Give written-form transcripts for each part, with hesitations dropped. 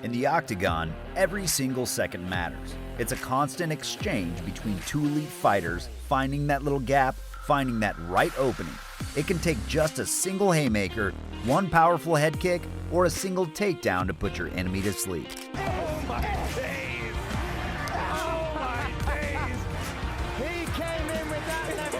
In the octagon, every single second matters. It's a constant exchange between two elite fighters, finding that little gap, finding that right opening. It can take just a single haymaker, one powerful head kick, or a single takedown to put your enemy to sleep. Oh my days! Oh my days! He came in with that left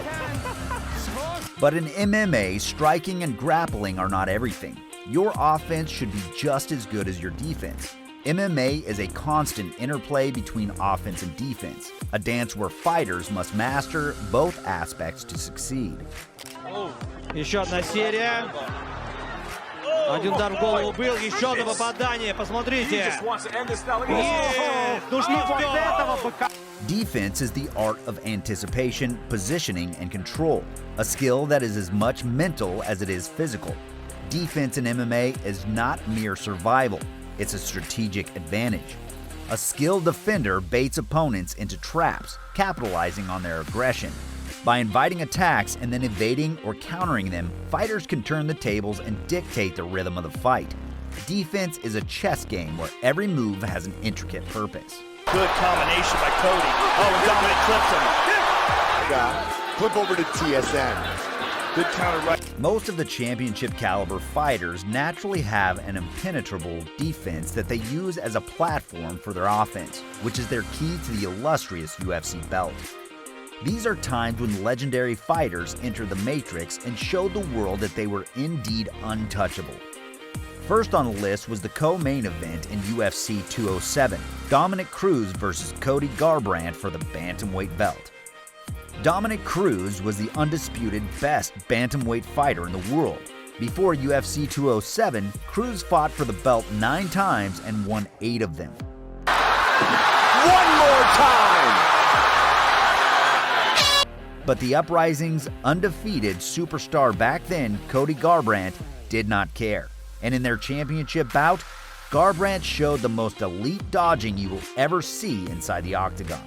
hand. But in MMA, striking and grappling are not everything. Your offense should be just as good as your defense. MMA is a constant interplay between offense and defense, a dance where fighters must master both aspects to succeed. Еще одна серия. Один удар в голову был, еще одно попадание, посмотрите. Есть! Ну что вот этого пока... Defense is the art of anticipation, positioning, and control, a skill that is as much mental as it is physical. Defense in MMA is not mere survival, it's a strategic advantage. A skilled defender baits opponents into traps, capitalizing on their aggression. By inviting attacks and then evading or countering them, fighters can turn the tables and dictate the rhythm of the fight. Defense is a chess game where every move has an intricate purpose. Good combination by Cody. Oh, and Dominic clips him. Flip over to TSN. Good counter right. Most of the championship caliber fighters naturally have an impenetrable defense that they use as a platform for their offense, which is their key to the illustrious UFC belt. These are times when legendary fighters entered the Matrix and showed the world that they were indeed untouchable. First on the list was the co-main event in UFC 207, Dominic Cruz versus Cody Garbrandt for the bantamweight belt. Dominic Cruz was the undisputed best bantamweight fighter in the world. Before UFC 207, Cruz fought for the belt 9 times and won 8 of them. One more time! But the Uprising's undefeated superstar back then, Cody Garbrandt, did not care. And in their championship bout, Garbrandt showed the most elite dodging you will ever see inside the octagon.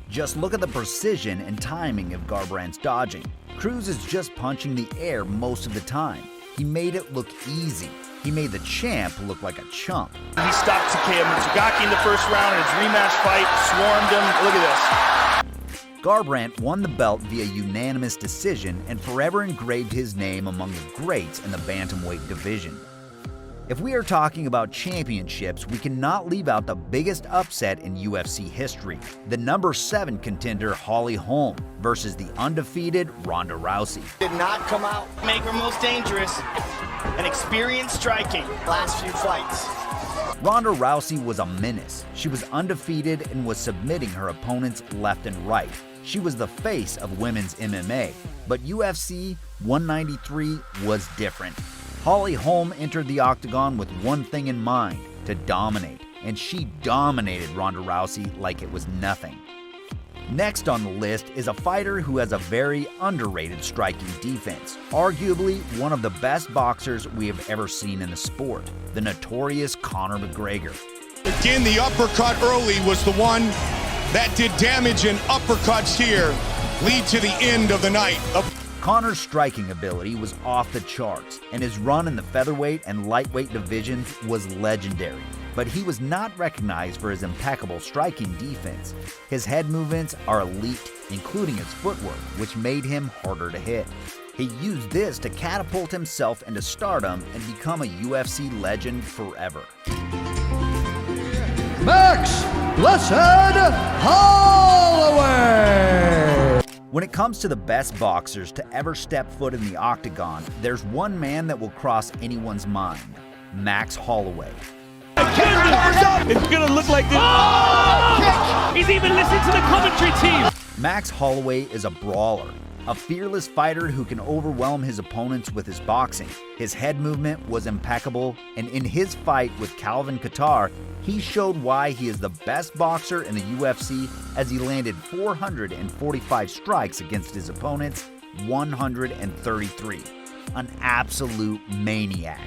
Just look at the precision and timing of Garbrandt's dodging. Cruz is just punching the air most of the time. He made it look easy. He made the champ look like a chump. He stopped Takeya Mitsugaki in the first round in his rematch fight, swarmed him. Look at this. Garbrandt won the belt via unanimous decision and forever engraved his name among the greats in the bantamweight division. If we are talking about championships, we cannot leave out the biggest upset in UFC history, the number 7 contender Holly Holm versus the undefeated Ronda Rousey. Did not come out. Make her most dangerous and experienced striking. Last few fights. Ronda Rousey was a menace. She was undefeated and was submitting her opponents left and right. She was the face of women's MMA, but UFC 193 was different. Holly Holm entered the octagon with one thing in mind, to dominate, and she dominated Ronda Rousey like it was nothing. Next on the list is a fighter who has a very underrated striking defense, arguably one of the best boxers we have ever seen in the sport, the notorious Conor McGregor. Again, the uppercut early was the one that did damage, and uppercuts here lead to the end of the night. Conor's striking ability was off the charts, and his run in the featherweight and lightweight divisions was legendary. But he was not recognized for his impeccable striking defense. His head movements are elite, including his footwork, which made him harder to hit. He used this to catapult himself into stardom and become a UFC legend forever. Max Blessed Holloway! When it comes to the best boxers to ever step foot in the octagon, there's one man that will cross anyone's mind: Max Holloway. It's gonna look like this. Oh! He's even listening to the commentary team. Max Holloway is a brawler, a fearless fighter who can overwhelm his opponents with his boxing. His head movement was impeccable, and in his fight with Calvin Kattar, he showed why he is the best boxer in the UFC as he landed 445 strikes against his opponents, 133. An absolute maniac.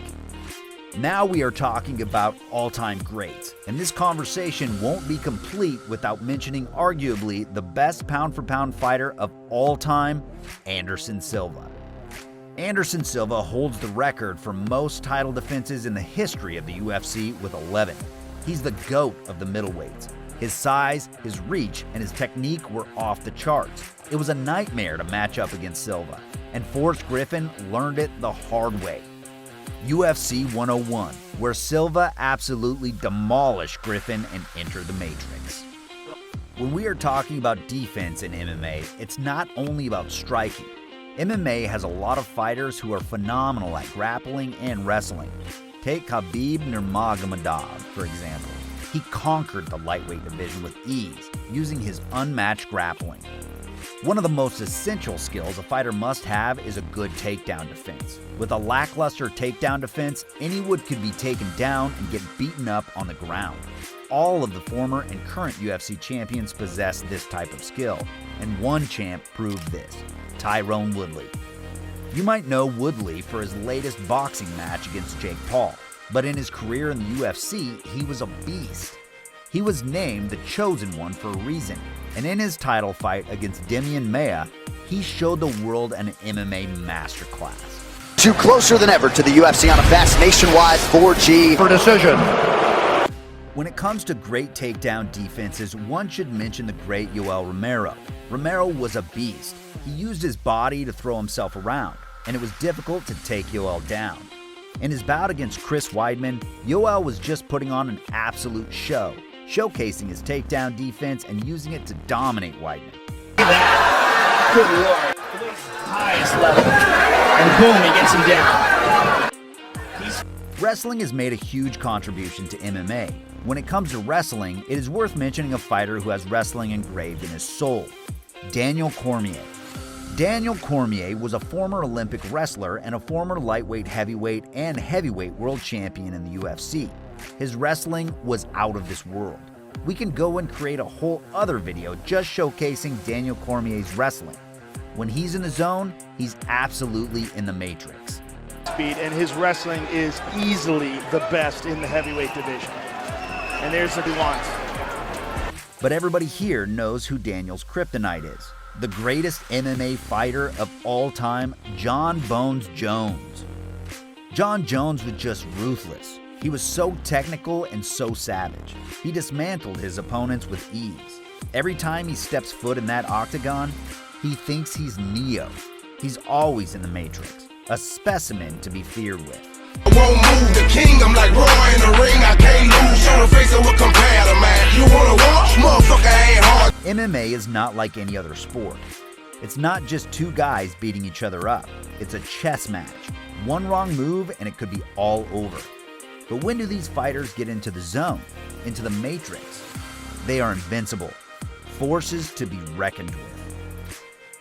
Now we are talking about all-time greats, and this conversation won't be complete without mentioning arguably the best pound-for-pound fighter of all time, Anderson Silva. Anderson Silva holds the record for most title defenses in the history of the UFC with 11. He's the GOAT of the middleweights. His size, his reach, and his technique were off the charts. It was a nightmare to match up against Silva, and Forrest Griffin learned it the hard way. UFC 101, where Silva absolutely demolished Griffin and entered the Matrix. When we are talking about defense in MMA, it's not only about striking. MMA has a lot of fighters who are phenomenal at grappling and wrestling. Take Khabib Nurmagomedov, for example. He conquered the lightweight division with ease, using his unmatched grappling. One of the most essential skills a fighter must have is a good takedown defense. With a lackluster takedown defense, anyone could be taken down and get beaten up on the ground. All of the former and current UFC champions possess this type of skill, and one champ proved this, Tyrone Woodley. You might know Woodley for his latest boxing match against Jake Paul, but in his career in the UFC, he was a beast. He was named the Chosen One for a reason, and in his title fight against Demian Maia, he showed the world an MMA masterclass. Two closer than ever to the UFC on a vast nationwide 4G For decision. When it comes to great takedown defenses, one should mention the great Yoel Romero. Romero was a beast. He used his body to throw himself around, and it was difficult to take Yoel down. In his bout against Chris Weidman, Yoel was just putting on an absolute show, showcasing his takedown defense and using it to dominate Weidman. Good Lord. Highest level. And boom, he gets him down. Wrestling has made a huge contribution to MMA. When it comes to wrestling, it is worth mentioning a fighter who has wrestling engraved in his soul, Daniel Cormier. Daniel Cormier was a former Olympic wrestler and a former lightweight, heavyweight, and heavyweight world champion in the UFC. His wrestling was out of this world. We can go and create a whole other video just showcasing Daniel Cormier's wrestling. When he's in the zone, he's absolutely in the Matrix. Speed, and his wrestling is easily the best in the heavyweight division. And there's what he wants. But everybody here knows who Daniel's kryptonite is. The greatest MMA fighter of all time, John Bones Jones. John Jones was just ruthless. He was so technical and so savage. He dismantled his opponents with ease. Every time he steps foot in that octagon, he thinks he's Neo. He's always in the Matrix, a specimen to be feared with. I won't move the king, I'm like Roy in the ring, I can't lose. Show the face of a competitor, man. You wanna walk? Motherfucker ain't hard. MMA is not like any other sport. It's not just two guys beating each other up. It's a chess match. One wrong move and it could be all over. But when do these fighters get into the zone, into the Matrix? They are invincible, forces to be reckoned with.